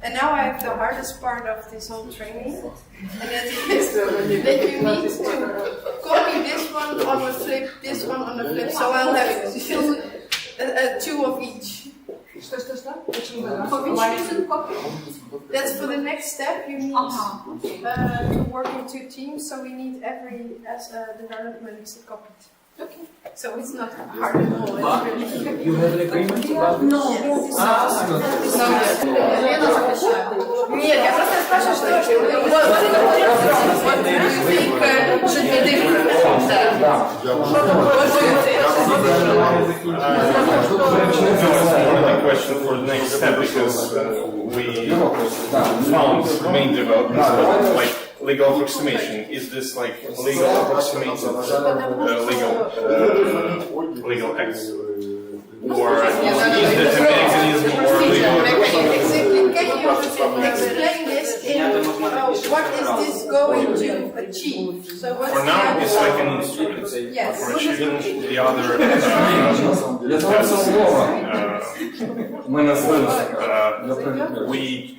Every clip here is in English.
And now I have the hardest part of this whole training, and that is that you need to copy this one on a flip, this one on a flip, so I'll have two of each. That's for the next step. You need to work in two teams, so we need every development copied. Okay. So it's not hard at all. You have an agreement about this? No. What do you think should be different from that? The question for the next step, because we found the main developments, but like legal approximation. Is this like legal approximation, legal acts, or is this a mechanism or legal? Can you explain this in what is this going to achieve? So for now, it's like an instrument. Yes. For achieving the other we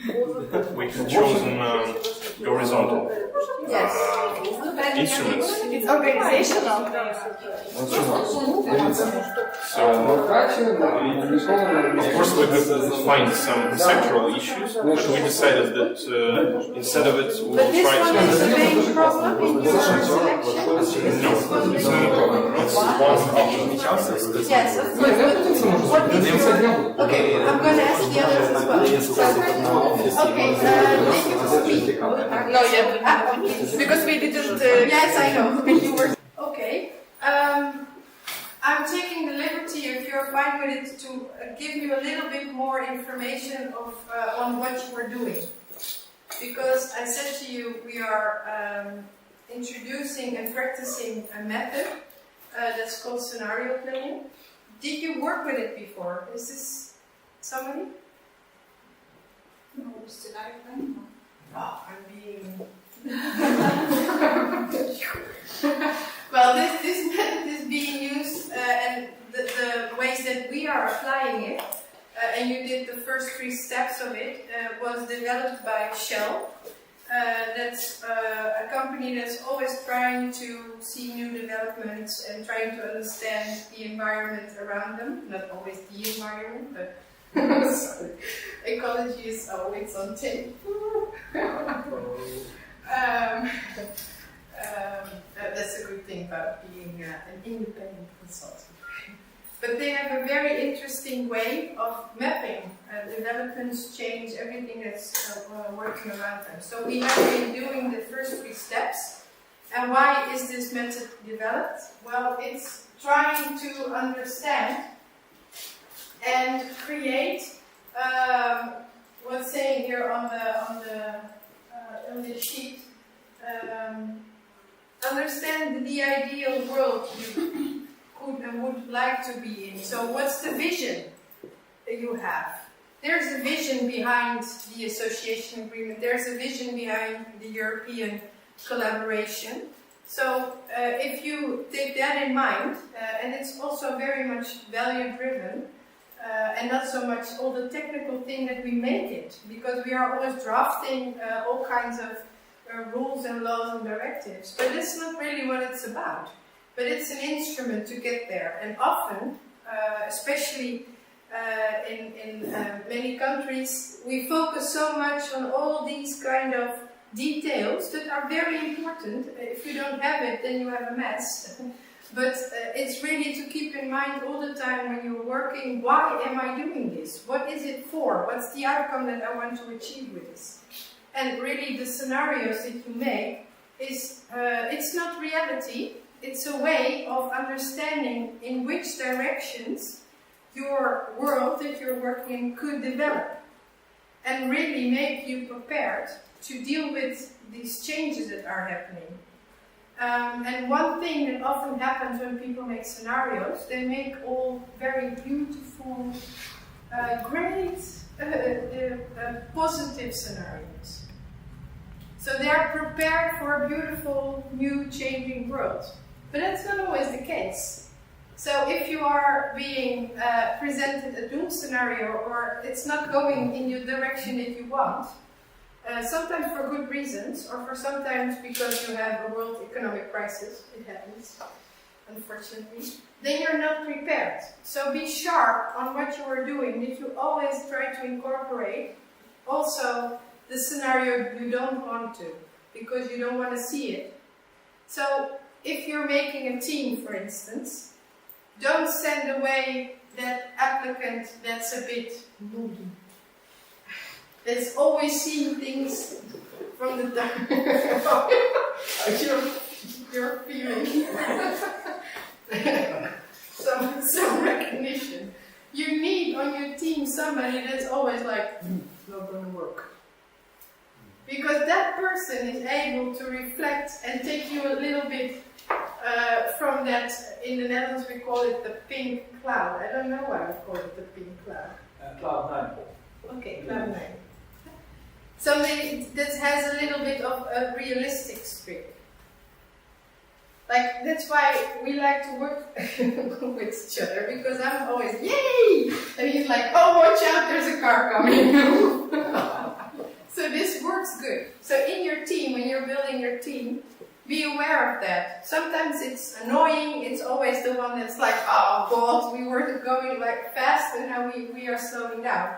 have chosen horizontal instruments. It's organizational. So, of course, we could find some conceptual issues, but we decided that instead of it, we'll try to. But this one is the main problem in your selection? No, it's not a problem. It's one problem. Yes, of course. What is your... Okay, I'm going to ask the others as well. Okay, thank you for speaking. No, yeah, because we didn't... Yes, I know. You were... Okay. I'm taking the liberty, if you're fine with it, to give you a little bit more information on what you are doing. Because I said to you, we are introducing and practicing a method that's called scenario planning. Did you work with it before? Is this somebody? No, scenario planning? Oh, I'm being... Well, this method is being used, and the ways that we are applying it, and you did the first 3 steps of it, was developed by Shell. That's a company that's always trying to see new developments and trying to understand the environment around them. Not always the environment, but ecology is always on tape. That's a good thing about being an independent consultant. But they have a very interesting way of mapping developments, change, everything that's working around them. So we have been doing the first 3 steps. And why is this method developed? Well, it's trying to understand and create what's saying here on the sheet. Understand the ideal world you could and would like to be in. So what's the vision that you have? There's a vision behind the association agreement. There's a vision behind the European collaboration. So if you take that in mind, and it's also very much value driven, and not so much all the technical thing that we make it, because we are always drafting all kinds of rules and laws and directives, but it's not really what it's about. But it's an instrument to get there, and often, especially in many countries, we focus so much on all these kind of details that are very important. If you don't have it, then you have a mess. But it's really to keep in mind all the time when you're working, why am I doing this? What is it for? What's the outcome that I want to achieve with this? And really the scenarios that you make is, it's not reality, it's a way of understanding in which directions your world that you're working in could develop. And really make you prepared to deal with these changes that are happening. And one thing that often happens when people make scenarios, they make all very beautiful, great, positive scenarios. So they are prepared for a beautiful, new, changing world. But that's not always the case. So if you are being presented a doom scenario or it's not going in the direction that you want, sometimes for good reasons or for sometimes because you have a world economic crisis, it happens, unfortunately, then you're not prepared. So be sharp on what you are doing, that you always try to incorporate also the scenario you don't want to, because you don't want to see it. So if you're making a team, for instance, don't send away that applicant that's a bit moody. That's always seeing things from the dark. You're feeling some recognition. You need on your team somebody that's always like, it's not going to work. Because that person is able to reflect and take you a little bit from that. In the Netherlands we call it the pink cloud. I don't know why we call it the pink cloud. Cloud 9. Okay, cloud 9. Something that has a little bit of a realistic streak. Like, that's why we like to work with each other, because I'm always, yay! And he's like, oh, watch out, there's a car coming. So this works good. So in your team, when you're building your team, be aware of that. Sometimes it's annoying, it's always the one that's like, oh God, we were going like fast and now we are slowing down.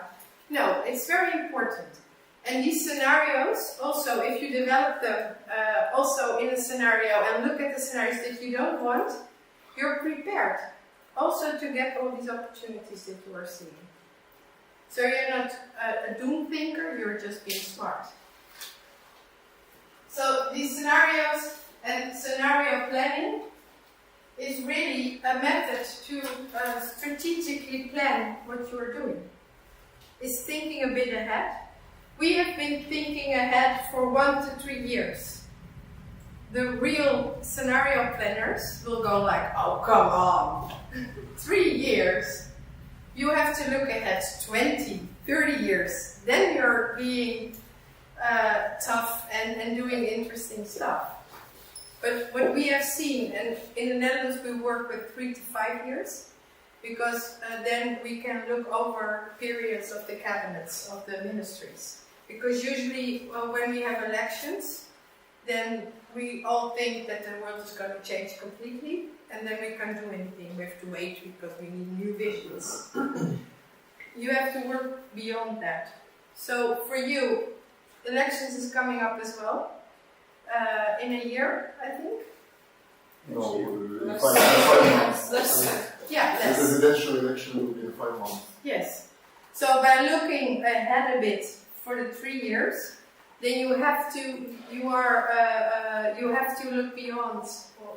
No, it's very important. And these scenarios, also, if you develop them also in a scenario and look at the scenarios that you don't want, you're prepared also to get all these opportunities that you are seeing. So you're not a doom thinker, you're just being smart. So these scenarios and scenario planning is really a method to strategically plan what you are doing. It's thinking a bit ahead. We have been thinking ahead for 1 to 3 years. The real scenario planners will go like, oh, come on, 3 years. You have to look ahead 20, 30 years. Then you're being tough and doing interesting stuff. But what we have seen, and in the Netherlands we work with 3 to 5 years, because then we can look over periods of the cabinets, of the ministries. Because usually when we have elections, then we all think that the world is going to change completely, and then we can't do anything. We have to wait because we need new visions. You have to work beyond that. So for you, elections is coming up as well, in a year, I think. No, in 5 months. Yeah, The less. presidential election will be in 5 months. Yes. So by looking ahead a bit for the 3 years, then you have to look beyond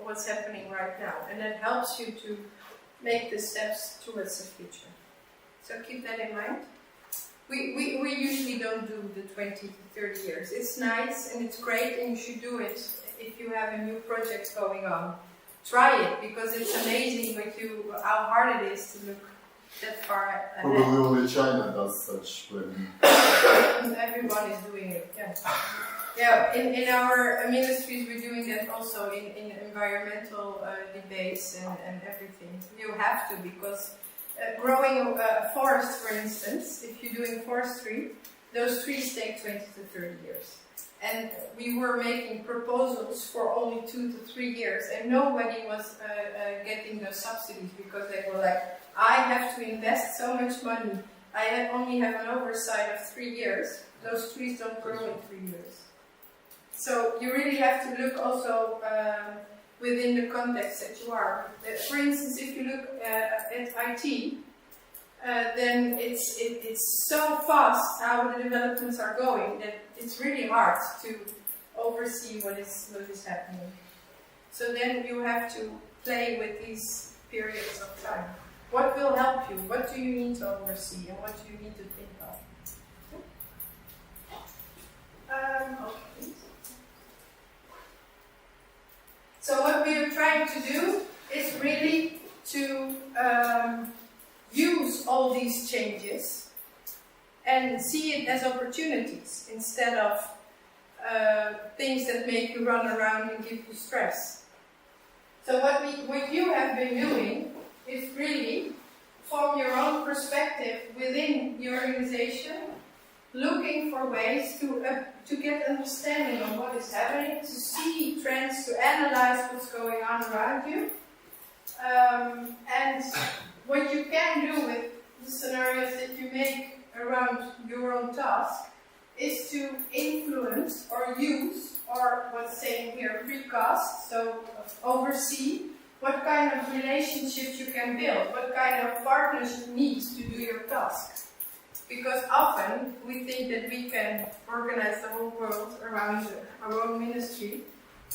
what's happening right now, and that helps you to make the steps towards the future. So keep that in mind. We usually don't do the 20 to 30 years. It's nice and it's great, and you should do it if you have a new project going on. Try it, because it's amazing how hard it is to look that far ahead. Probably only China does such planning. Everyone is doing it, yeah. Yeah, in our ministries we're doing that also in environmental debates and everything. You have to, because growing a forest, for instance, if you're doing forestry, those trees take 20 to 30 years. And we were making proposals for only 2 to 3 years, and nobody was getting those subsidies, because they were like, I have to invest so much money. I only have an oversight of 3 years. Those trees don't grow in 3 years. So you really have to look also within the context that you are. For instance, if you look at IT, then it's so fast how the developments are going that it's really hard to oversee what is happening. So then you have to play with these periods of time. What will help you? What do you need to oversee, and what do you need to think of? Okay. So what we are trying to do is really to use all these changes and see it as opportunities instead of things that make you run around and give you stress. So what you have been doing is really, from your own perspective within the organization, looking for ways to get understanding of what is happening, to see trends, to analyze what's going on around you. And what you can do with the scenarios that you make around your own task is to influence or use, or what's saying here, precast, so oversee what kind of relationships you can build, what kind of partners you need to do your task. Because often we think that we can organize the whole world around our own ministry.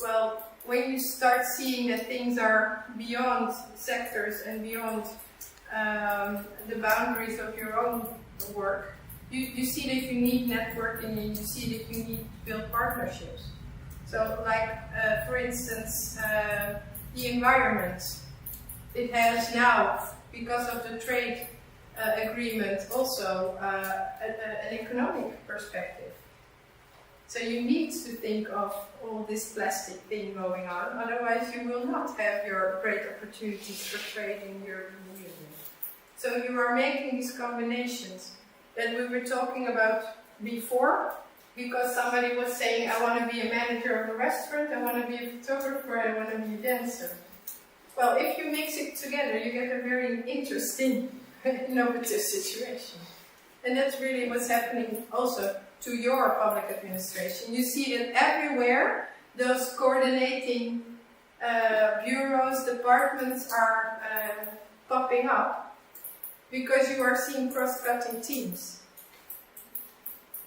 Well, when you start seeing that things are beyond sectors and beyond the boundaries of your own work, you see that you need networking and you see that you need to build partnerships. So like, for instance, the environment. It has now, because of the trade agreement, also an economic perspective. So you need to think of all this plastic thing going on, otherwise you will not have your great opportunities for trade in your Union. So you are making these combinations that we were talking about before, because somebody was saying, I want to be a manager of a restaurant, I want to be a photographer, I want to be a dancer. Well, if you mix it together, you get a very interesting, innovative situation. And that's really what's happening also to your public administration. You see that everywhere those coordinating bureaus, departments are popping up, because you are seeing cross-cutting teams.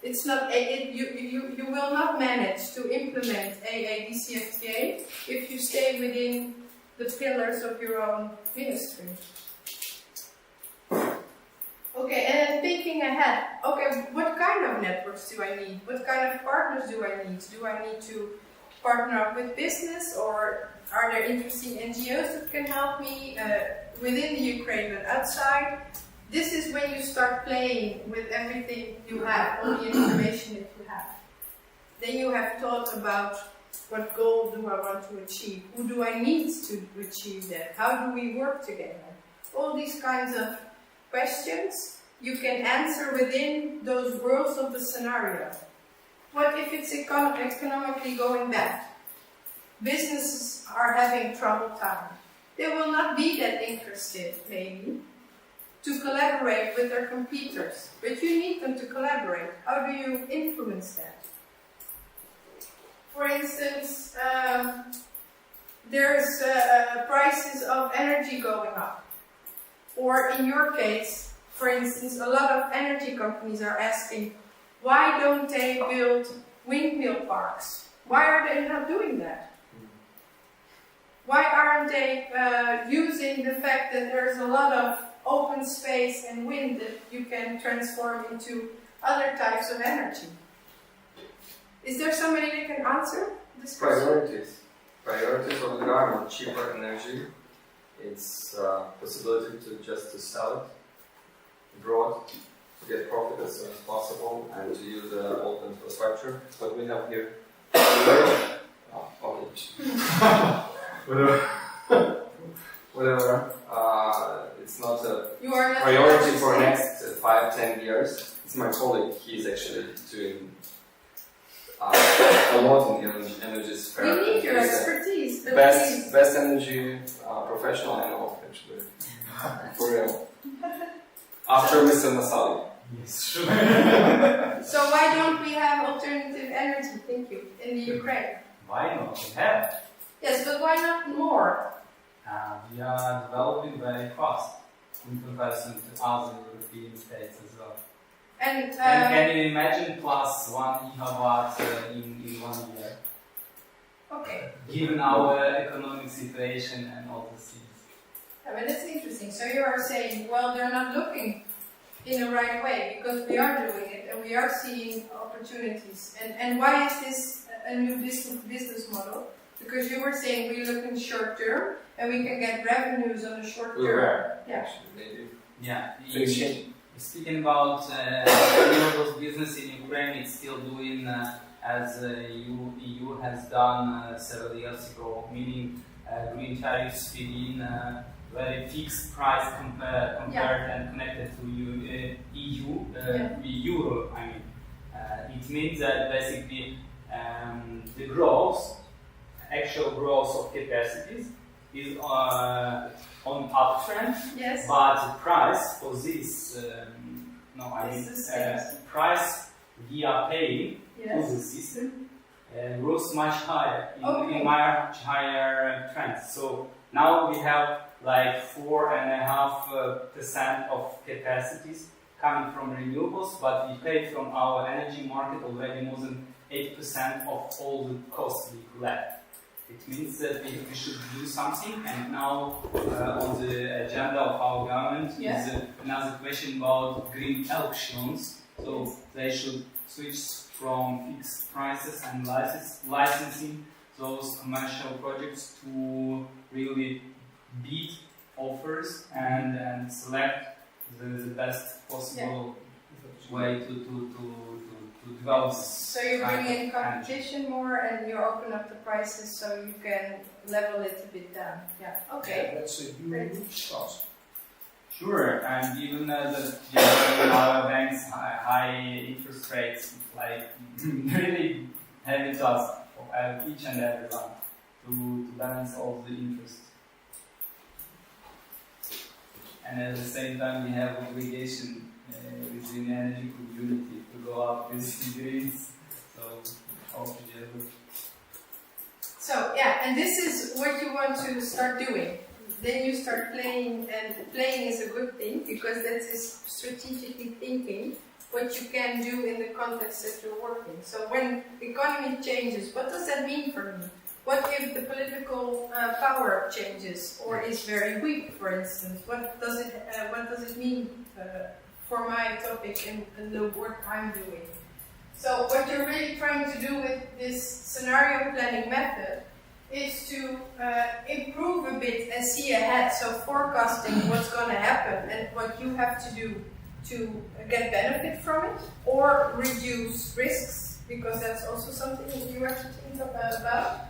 It's not you will not manage to implement ADCFTA if you stay within the pillars of your own ministry. Okay, and then thinking ahead, okay, what kind of networks do I need? What kind of partners do I need? Do I need to partner up with business, or are there interesting NGOs that can help me within the Ukraine but outside? This is when you start playing with everything you have, all the information that you have. Then you have thought about, what goal do I want to achieve? Who do I need to achieve that? How do we work together? All these kinds of questions you can answer within those worlds of the scenario. What if it's economically going bad? Businesses are having troubled time. They will not be that interested, maybe, to collaborate with their competitors, but you need them to collaborate. How do you influence that? For instance, there's prices of energy going up. Or in your case, for instance, a lot of energy companies are asking, why don't they build windmill parks? Why are they not doing that? Why aren't they using the fact that there's a lot of open space and wind that you can transform into other types of energy? Is there somebody that can answer this question? Priorities. Priorities of the government, cheaper energy. It's possibility to sell it abroad, to get profit as soon as possible, and to use the old infrastructure. What we have here. Whatever. It's not a priority for next 5-10 years. It's my colleague. He's actually doing a lot in the energy sphere. We need your expertise. Best energy professional I know, actually. For real. After Mr. Masali. Yes. So why don't we have alternative energy, thank you, in the Ukraine? Why not? We have. Yes, but why not more? We are developing very fast in comparison to other European states as well. And can you imagine plus 1 gigawatt in 1 year? okay. Given our economic situation and all these things. I mean, that's interesting. So you are saying, well, they're not looking in the right way, because we are doing it and we are seeing opportunities. And why is this a new business model? Because you were saying we look in short term and we can get revenues on the short term. Yeah. Maybe. Yeah. Finishing. Speaking about renewables business in Ukraine, it's still doing as EU has done several years ago, meaning green tariffs feed in very fixed price compared and connected to EU, Euro. I mean, it means that basically the growth, actual growth of capacities, is on uptrend. Yes. But the price for this, price we are paying to the system grows much higher in much higher trends. So now we have like 4.5% of capacities coming from renewables, but we pay from our energy market already more than 8% of all the costs we collect. It means that we should do something, and now on the agenda of our government is another question about green auctions. So they should switch from fixed prices and licensing those commercial projects to really bid offers and select the best possible way to develop. So you bring in competition more, and you open up the prices so you can level it a bit down. Yeah. Okay. That's a huge task. Sure, and even our banks high interest rates, like really heavy task of each and every one to balance all the interest. And at the same time, we have obligation within the energy community to go up with grids, so all together. So yeah, and this is what you want to start doing. Then you start playing, and playing is a good thing because that is strategically thinking what you can do in the context that you're working. So when the economy changes, what does that mean for me? What if the political power changes or is very weak, for instance? What does it mean for my topic and the work I'm doing? So what you're really trying to do with this scenario planning method is to improve a bit and see ahead. So forecasting what's going to happen and what you have to do to get benefit from it, or reduce risks, because that's also something that you have to think about.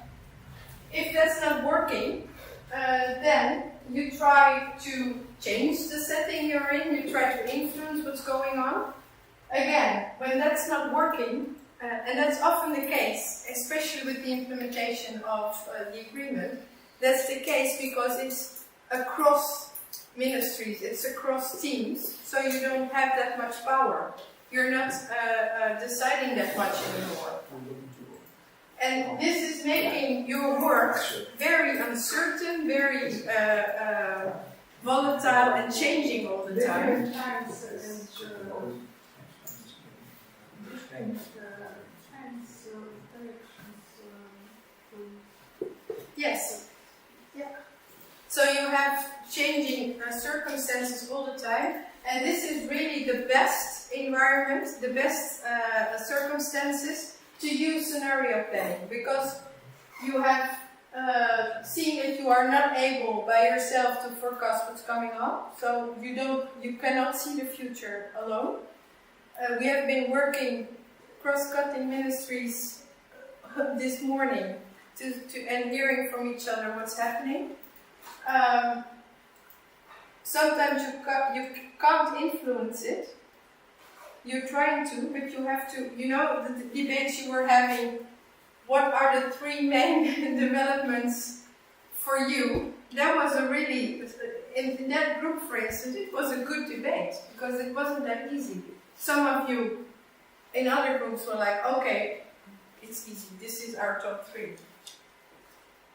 If that's not working, then you try to change the setting you're in, you try to influence what's going on. Again, when that's not working, and that's often the case, especially with the implementation of the agreement, that's the case because it's across ministries, it's across teams, so you don't have that much power. You're not deciding that much anymore. And this is making your work very uncertain, very volatile and changing all the time. Yes. Yeah. So you have changing circumstances all the time, and this is really the best environment, the best circumstances to use scenario planning, because you have seen that you are not able by yourself to forecast what's coming on, so you cannot see the future alone. We have been working cross-cutting ministries this morning and hearing from each other what's happening. Sometimes you can't influence it. You're trying to, but you have to, the debates you were having, what are the three main developments for you? That was a really, in that group for instance, it was a good debate, because it wasn't that easy. Some of you in other groups were like, okay, it's easy, this is our top three.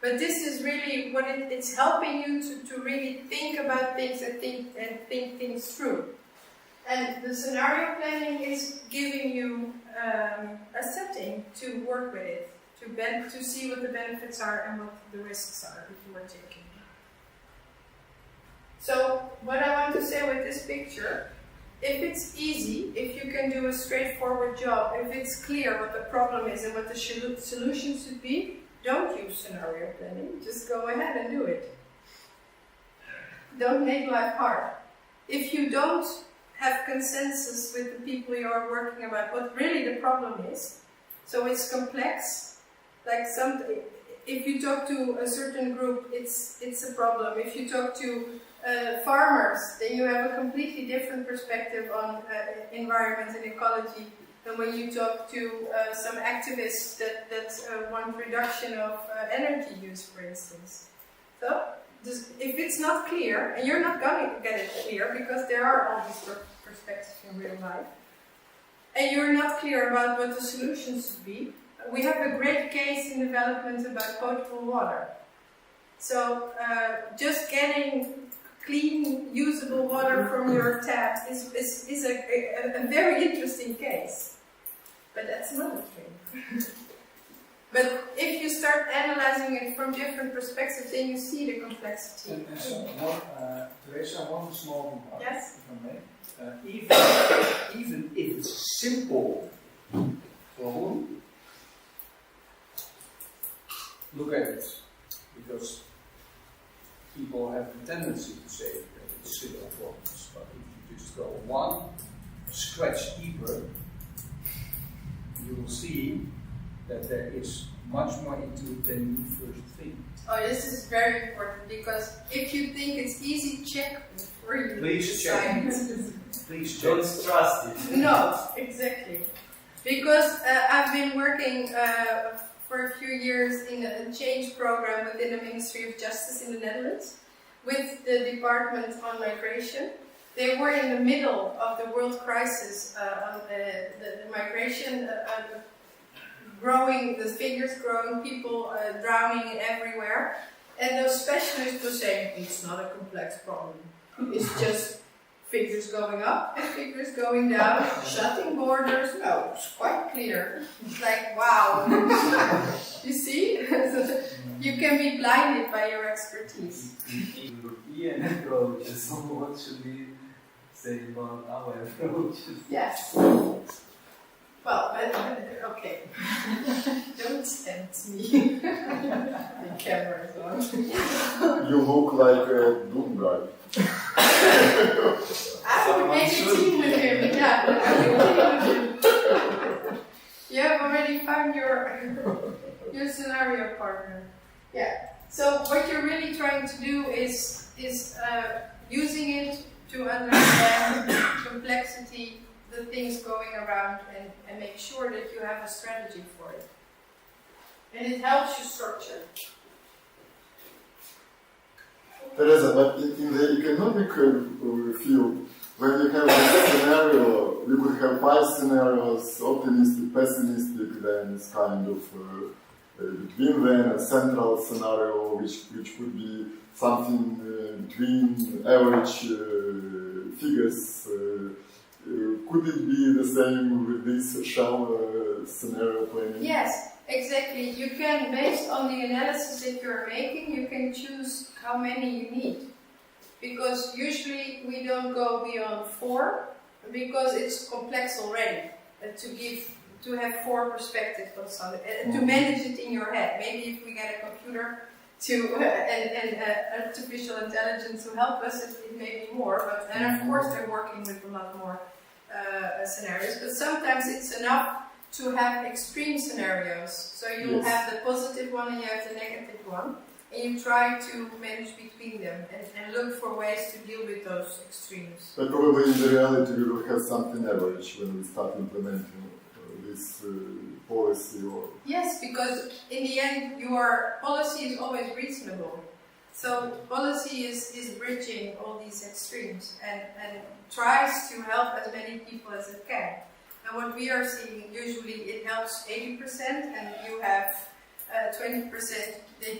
But this is really what it's helping you to really think about things and think things through. And the scenario planning is giving you a setting to work with it, to see what the benefits are and what the risks are if you are taking. So what I want to say with this picture, if it's easy, if you can do a straightforward job, if it's clear what the problem is and what the solution should be, don't use scenario planning, just go ahead and do it. Don't make life hard. If you don't have consensus with the people you are working about what really the problem is, so it's complex, like if you talk to a certain group, it's a problem. If you talk to farmers, then you have a completely different perspective on environment and ecology than when you talk to some activists that want reduction of energy use, for instance. So, if it's not clear, and you're not going to get it clear because there are all these perspectives in real life, and you're not clear about what the solutions should be, we have a great case in development about potable water. So, just getting clean, usable water from your tap is a very interesting case. But that's another thing. But if you start analyzing it from different perspectives, then you see the complexity. Teresa, one small remark, Yes? if I may. Even if it's a simple problem, look at it. Because people have the tendency to say that it's simple problems, but if you just go one scratch deeper, you will see that there is much more into it than you first think. Oh, this is very important because if you think it's easy, check before you Please check. Please check. Don't trust it. No, exactly. Because I've been working for a few years in a change program within the Ministry of Justice in the Netherlands with the Department on Migration. They were in the middle of the world crisis on the migration, the figures growing, people drowning everywhere. And those specialists were saying, it's not a complex problem. It's just figures going up and figures going down, shutting borders. No, it's quite clear. It's like, wow. You see? You can be blinded by your expertise. European approaches, so what should we say about our approaches? Yes. Well, okay. Don't tempt me. The camera is on. You look like a doom guy. I would make a team with him. Yeah, I would team with him. You have already found your scenario partner. Yeah. So what you're really trying to do is using it to understand complexity, the things going around, and make sure that you have a strategy for it. And it helps you structure. Teresa, but in the economic field, when you have a scenario, you could have 5 scenarios, optimistic, pessimistic, then it's kind of between them, a central scenario, which could be something between average figures. Could it be the same with this shell scenario planning? Yes, exactly. You can, based on the analysis that you're making, you can choose how many you need. Because usually we don't go beyond 4, because it's complex already to have 4 perspectives on something, and to manage it in your head. Maybe if we get a computer and artificial intelligence to help us, it may be more. But and of course they're working with a lot more scenarios. But sometimes it's enough to have extreme scenarios. So you have the positive one and you have the negative one, and you try to manage between them and look for ways to deal with those extremes. But probably in the reality we will have something average when we start implementing this policy. Or yes, because in the end your policy is always reasonable. So policy is bridging all these extremes and tries to help as many people as it can. And what we are seeing, usually it helps 80% and you have 20% that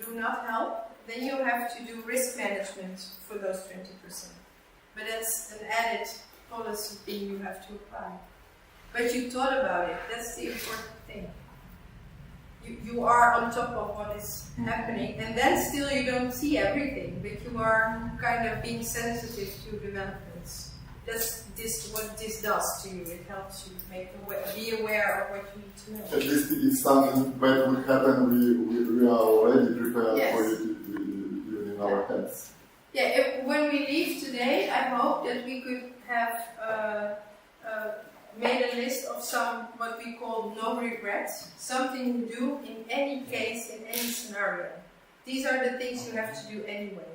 do not help. Then you have to do risk management for those 20%. But that's an added policy thing you have to apply. But you thought about it, that's the important thing. You are on top of what is happening, and then still you don't see everything, but you are kind of being sensitive to developments. That's what this does to you. It helps you be aware of what you need to know. at least if something bad would happen, we are already prepared for it even in our heads. Yeah, when we leave today, I hope that we could have made a list of some what we call no regrets, something you do in any case, in any scenario. These are the things you have to do anyway.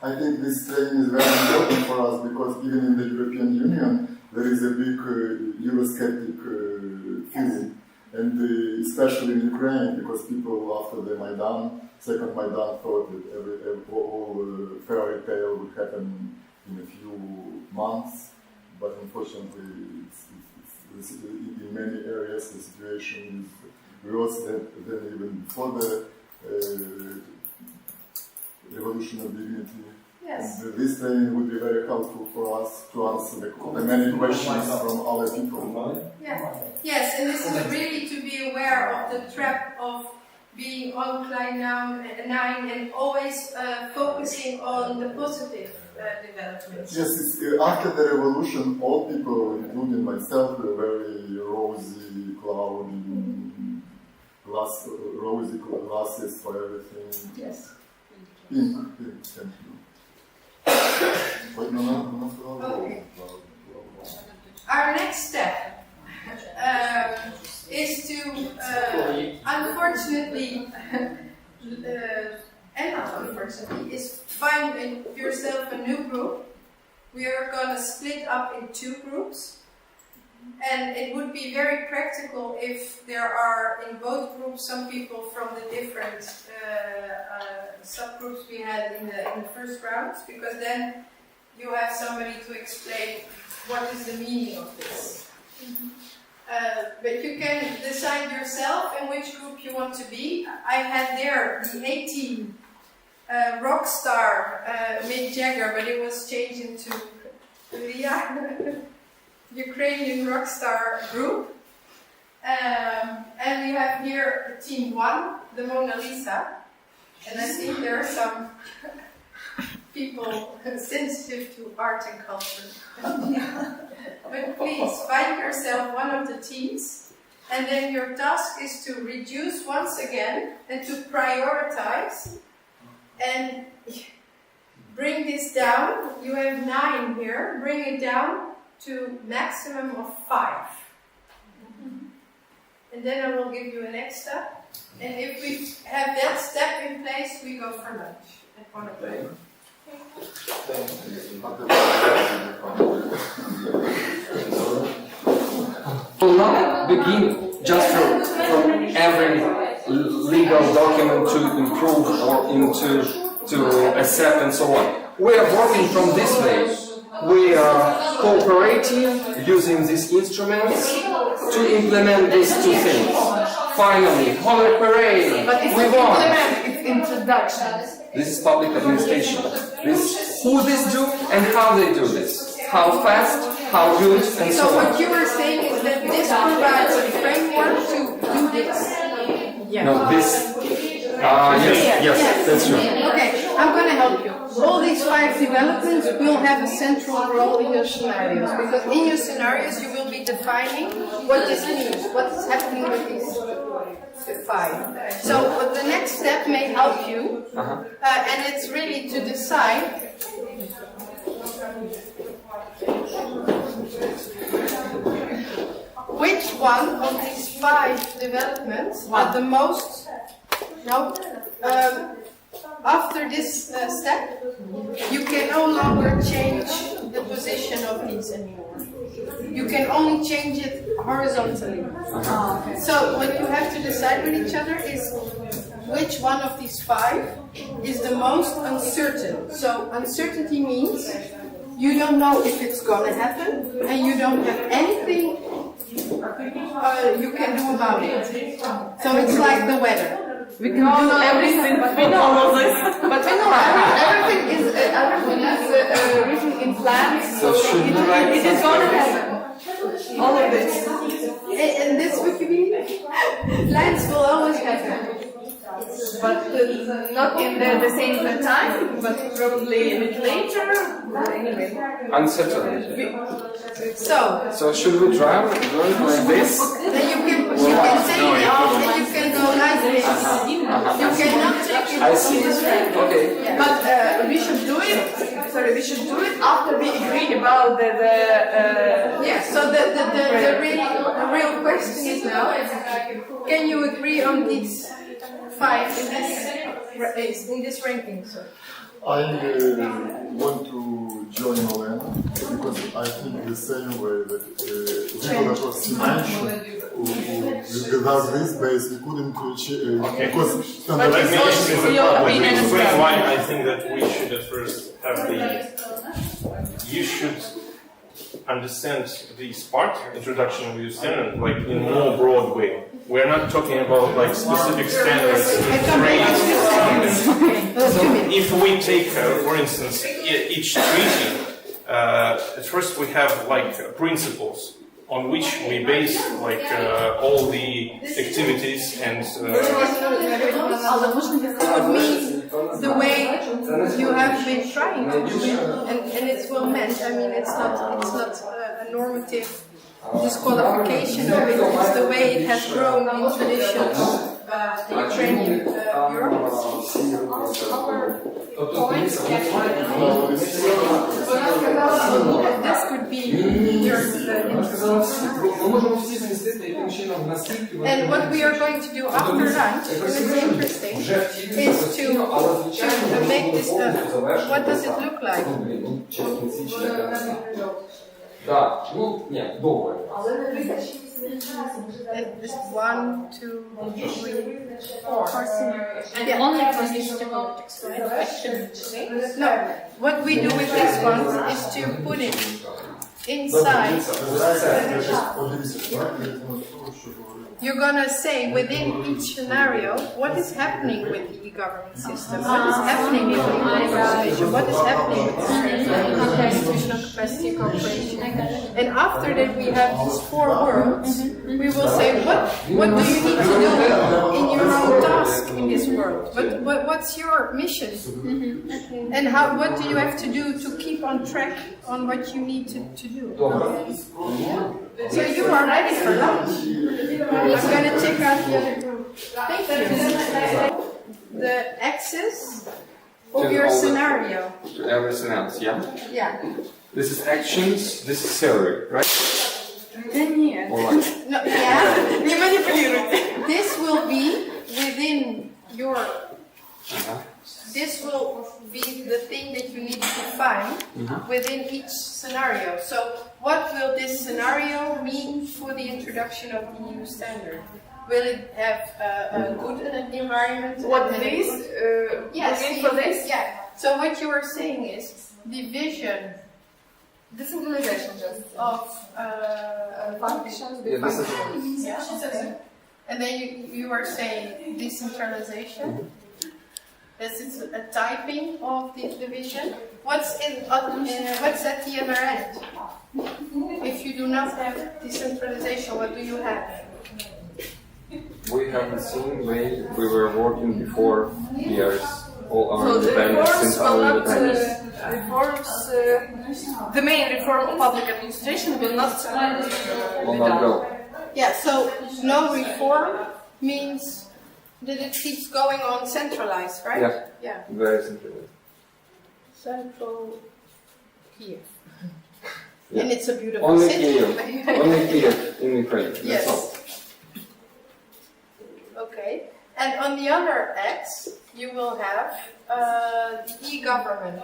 I think this training is very important for us because even in the European Union there is a big Eurosceptic feeling, and especially in Ukraine, because people after the second Maidan thought that all fairy tale would happen in a few months, but unfortunately in many areas the situation is worse than even before the Revolution of Dignity. Yes. And this training would be very helpful for us to answer the many questions from other people. Yeah. Yes, and this is really to be aware of the trap of being on Klein 9 and always focusing on the positive developments. Yes, after the revolution, all people, including myself, were very rosy, cloudy, rosy glasses for everything. Yes. Pink, thank you. Okay. Our next step is to, unfortunately, and not unfortunately, is find yourself a new group. We are going to split up in 2 groups. And it would be very practical if there are in both groups some people from the different subgroups we had in the first round, because then you have somebody to explain what is the meaning of this. But you can decide yourself in which group you want to be. I had there the 18 rock star Mick Jagger, but it was changed into Ukrainian rock star group. And we have here team 1, the Mona Lisa. And I think there are some people sensitive to art and culture. But please find yourself one of the teams, and then your task is to reduce once again and to prioritize and bring this down. You have 9 here, bring it down to maximum of 5. And then I will give you a next step. And if we have that step in place, we go for lunch at 1 o'clock. Will not begin just from every legal document to improve or to accept and so on. We are working from this way. We are cooperating using these instruments to implement these 2 things. Finally, holy parade! But it's we not won. implement, it's introduction. This is public administration. This who this do and how they do this. How fast, how good, and so So on. what you were saying is that this provides a framework to do this. No, this. Yes, that's true. Okay, I'm going to help you. All these 5 developments will have a central role in your scenarios, because in your scenarios you will be defining what this means, what is happening with these 5. So the next step may help you, and it's really to decide which one of these 5 developments are the most. After this step, you can no longer change the position of these anymore. You can only change it horizontally. So what you have to decide with each other is which one of these 5 is the most uncertain. So uncertainty means you don't know if it's going to happen, and you don't have anything you can do about it. So it's like the weather. We can do everything, but we know all this. But we know everything is written in plans, so it is going to happen. All of this. And that's what you mean? Plans will always happen. But not in the same time, but probably a bit later. But anyway. Uncertainty. So should we drive like this? then you can take it off and you can go like this. You cannot I see. Okay. But we should do it. Sorry, we should do it after we agree about the Yeah, so the real question is now, can you agree on these 5 in this ranking? So? I want to join Olena because I think the same way that legal approximation without this base we couldn't achieve because Let me opinion as explain well. why I think that we should at first have you should understand this part, introduction of EU standard, like in a more broad way. We're not talking about like specific standards in trade. If we take, for instance, each treaty, at first we have like principles on which we base like all the activities and Would mean the way you have been trying to do it, and it's well meant. I mean, it's not a normative disqualification of it. It's the way it has grown in traditions, the Ukrainian Europe. This could be your and what we are going to do after lunch, and it's interesting, is to make this, what does it look like? Так, ну, ні, довго. And this 1, 2, 3, 4. And only for these two politics, right? No, what we do with this one is to put it inside. You're gonna say within each scenario what is happening with the e-government system, what is happening with the legislation, what is happening with the institutional capacity cooperation. And after that we have these 4 worlds, we will say what do you need to do in your own task in this world? What's your mission? And what do you have to do to keep on track on what you need to do? So you are ready for lunch. I'm going to check out the other group. Thank you. The axis of your scenario. To everything else, yeah? Yeah. This is actions, this is theory, right? Alright. No, yeah. Не манипулируйте. This will be within your. This will be the thing that you need to find within each scenario. So, what will this scenario mean for the introduction of the EU standard? Will it have a good environment? What this? Yes. For this? Yeah. So what you are saying is the vision Decentralization just. of Functions. Yeah, this is yeah. And then you are saying decentralization. This is a typing of the division. What's at the other end? If you do not have decentralization, what do you have? we have the same way we were working before years, all our independence since our independence. The main reform of public administration will not Will not go. Yeah, so no reform means that it keeps going on centralized, right? Yeah. Yeah. Very simple. Central Kiev. Yeah. And it's a beautiful Only city. Kiev. Only Kiev in Ukraine. That's Yes. all. Okay. And on the other X, you will have the e-government